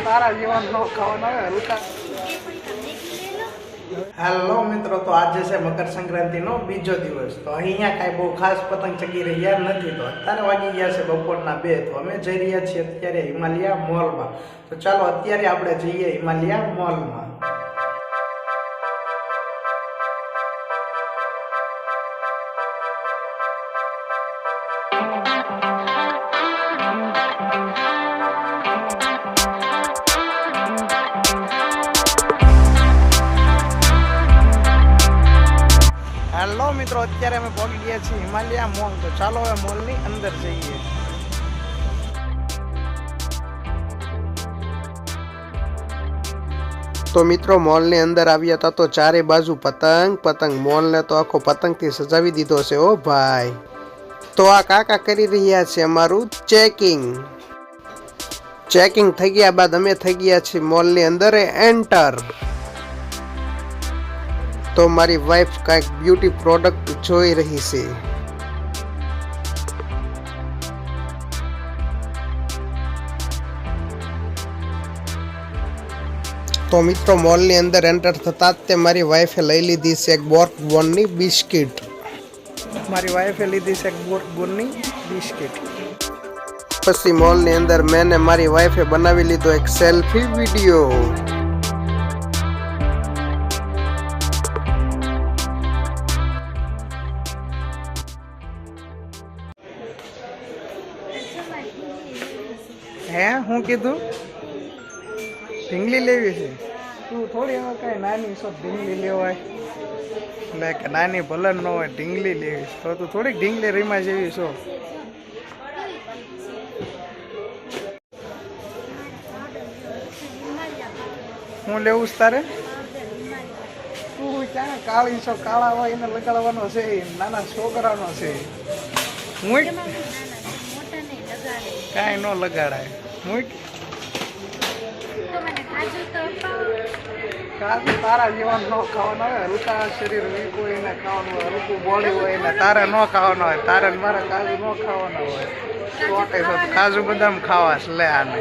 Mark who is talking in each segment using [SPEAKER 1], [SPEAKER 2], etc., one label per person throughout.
[SPEAKER 1] તારા જીવન નો ખાવાના હલકા. હેલો મિત્રો, તો આજે છે મકર સંક્રાંતિનો બીજો દિવસ. તો અહીંયા કાંઈ બહુ ખાસ પતંગ ચગી રહ્યા નથી. તો અત્યારે વાગી ગયા છે બપોરના 2. તો અમે જઈ રહ્યા છીએ અત્યારે હિમાલયા મોલમાં. તો ચાલો અત્યારે આપણે જઈએ હિમાલયા મોલમાં. હેલો મિત્રો, અત્યારે અમે પહોંચી ગયા છીએ હિમાલયા મોલ. તો ચાલો હવે મોલની અંદર જઈએ. તો મિત્રો મોલની અંદર આવ્યા હતા તો ચારે બાજુ પતંગ મોલને તો આખો પતંગથી સજાવી દીધો છે. ઓ ભાઈ, તો આ કાકા કરી રહ્યા છે અમારું ચેકિંગ થઈ ગયા બાદ અમે થઈ ગયા છીએ મોલની અંદર એન્ટર. તો મારી વાઈફ કાંઈક બ્યુટી પ્રોડક્ટ જોઈ રહી છે. તો મિત્રો મોલની અંદર એન્ટર થતા જ તે મારી વાઈફે લઈ લીધી છે એક બોર્ગબોનની બિસ્કિટ. પછી મોલની અંદર મેં ને મારી વાઈફે બનાવી લીધો એક સેલ્ફી વિડીયો. હે હું કીધું ઢીંગલી લેવી છે? તું થોડી હવે કઈ નાની છો ઢીંગલી લેવાય? એટલે કે નાની ભલે ન હોય ઢીંગલી લેવી તો તું થોડીક ઢીંગલી રીમા જેવી છો. હું લેવું છે તારે? તું ક્યાં કાળી છો? કાળા હોય એને લગાડવાનો છે, નાના છોકરાનો છે. હું કાંઈ ન લગાડાય. કાજુ તારા જીવન ન ખાવાનું હોય. હલકા શરીર વીક હોય એને ખાવાનું હોય, હલકું બોડી હોય એને તારે ન ખાવાનું હોય. તારે મારે કાજુ ન ખાવાના હોય. કાજુ બદામ ખાવા છે. લે આને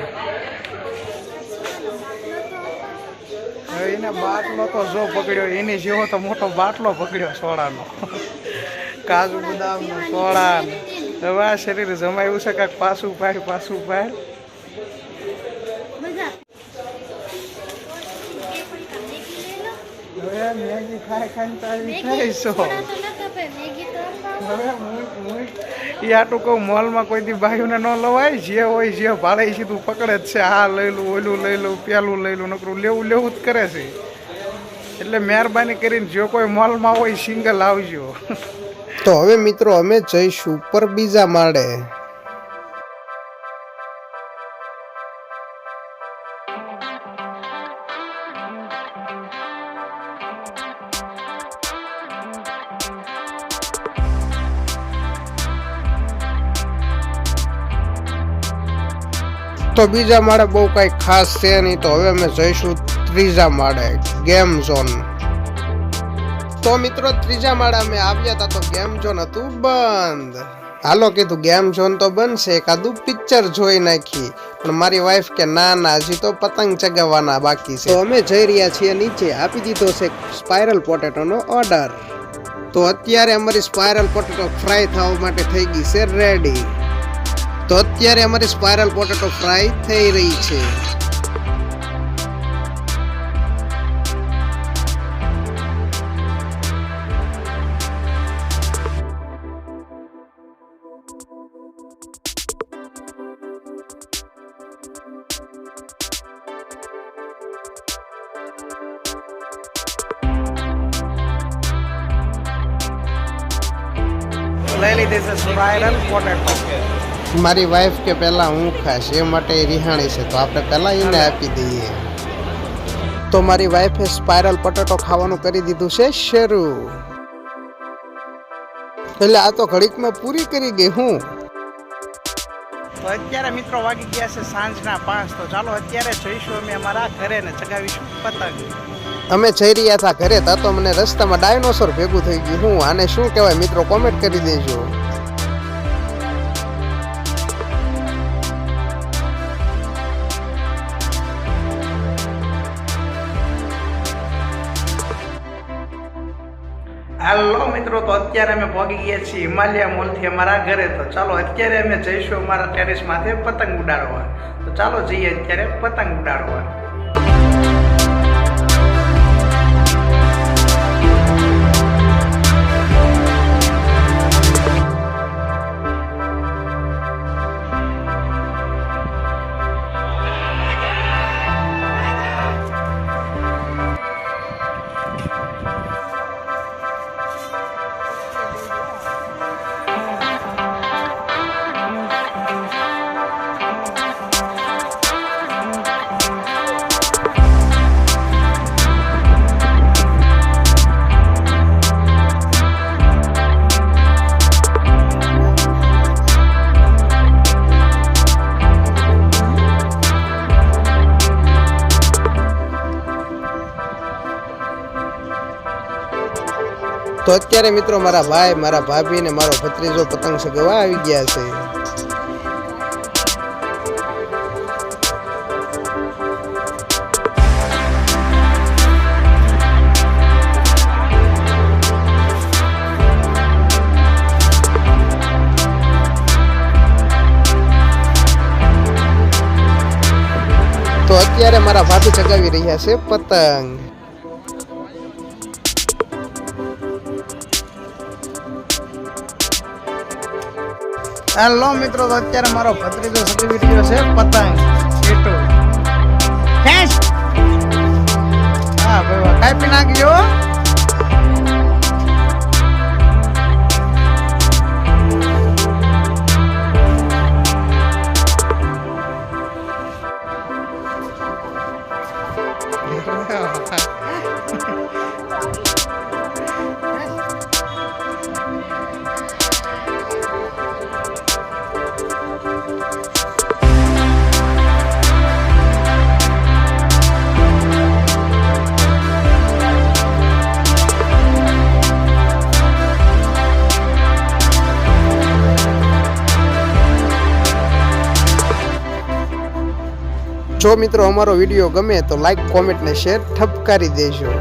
[SPEAKER 1] હવે એને બાટલો તો જો પકડ્યો એની જેવો તો મોટો બાટલો પકડ્યો સોડાનો, કાજુ બદામનો સોડા. હવે આ શરીર જમાયું છે કાંઈક પાછું પાડ. હવે મેગી ખાઈને તારી થઈશો. હવે એ આટલું કહું મોલમાં કોઈ દી બાયુને ન લવાય. જે હોય જે ભાડે સીધું પકડે જ છે. આ લઈ લઉં, ઓલું લઈ લઉં, પેલું લઈ લઉં, નકરું લેવું જ કરે છે. એટલે મહેરબાની કરીને જો કોઈ મોલમાં હોય સિંગલ આવજો. તો હવે મિત્રો અમે જઈશું ઉપર બીજા માળે. તો બીજા માળે બહુ કઈ ખાસ છે નહીં. તો હવે અમે જઈશું ત્રીજા માળે, ગેમ ઝોન. તો મિત્રો ત્રીજા માળે અમે આવ્યા હતા તો ગેમ ઝોન હતું બંધ. હાલો કીધું ગેમ ઝોન તો બનશે, એકાદું પિક્ચર જોઈ નાખી. પણ મારી વાઈફ કે ના હજી તો પતંગ ચગાવવાના બાકી છે. તો અમે જઈ રહ્યા છીએ નીચે. આપી દીધો છે સ્પાઇરલ પોટેટોનો ઓર્ડર. તો અત્યારે અમારી સ્પાઇરલ પોટેટો ફ્રાય થવા માટે થઈ ગઈ છે રેડી. તો અત્યારે અમારી સ્પાઇરલ પોટેટો ફ્રાય થઈ રહી છે. લઈ લીધી છે સ્પાઇરલ પોટેટો. મારી વાઈફ કે પહેલા હું ખાઈશ એ માટે રિહાણી છે. તો આપણે પહેલા એને આપી દઈએ. તો મારી વાઈફે સ્પાઇરલ પોટેટો ખાવાનું કરી દીધું છે શરૂ. એટલે આ તો ઘડીકમાં પૂરી કરી ગઈ હું. તો અત્યારે મિત્રો વાગી ગયા છે સાંજના 5. તો ચાલો અત્યારે જઈશું અમે અમારા ઘરે ને ચગાવીશું પતંગ. અમે જઈ રહ્યા હતા ઘરે તો મને રસ્તામાં ડાયનોસોર ભેગું થઈ ગયું. હું આને શું કહેવાય મિત્રો, કોમેન્ટ કરી દેજો.
[SPEAKER 2] મિત્રો, તો અત્યારે અમે પહોંચી ગયા છીએ હિમાલય મોલથી અમારા ઘરે. તો ચાલો અત્યારે અમે જઈશું અમારા ટેરેસ માથે પતંગ ઉડાડવા. તો ચાલો જઈએ અત્યારે પતંગ ઉડાડવા.
[SPEAKER 1] તો અત્યારે મિત્રો મારા ભાઈ, મારા ભાભી ને મારો ભત્રીજો પતંગ ચગાવવા આવી ગયા છે. તો અત્યારે મારા ભાભી ચગાવી રહ્યા છે પતંગ.
[SPEAKER 2] હેલો મિત્રો, તો અત્યારે મારો ભત્રીજો ચગાવી રહ્યો છે પતંગ. હા ભાઈ, કાપી નાખજો.
[SPEAKER 1] જો મિત્રો અમારો વિડીયો ગમે તો લાઈક, કોમેન્ટ ને શેર ઠપકારી દેજો.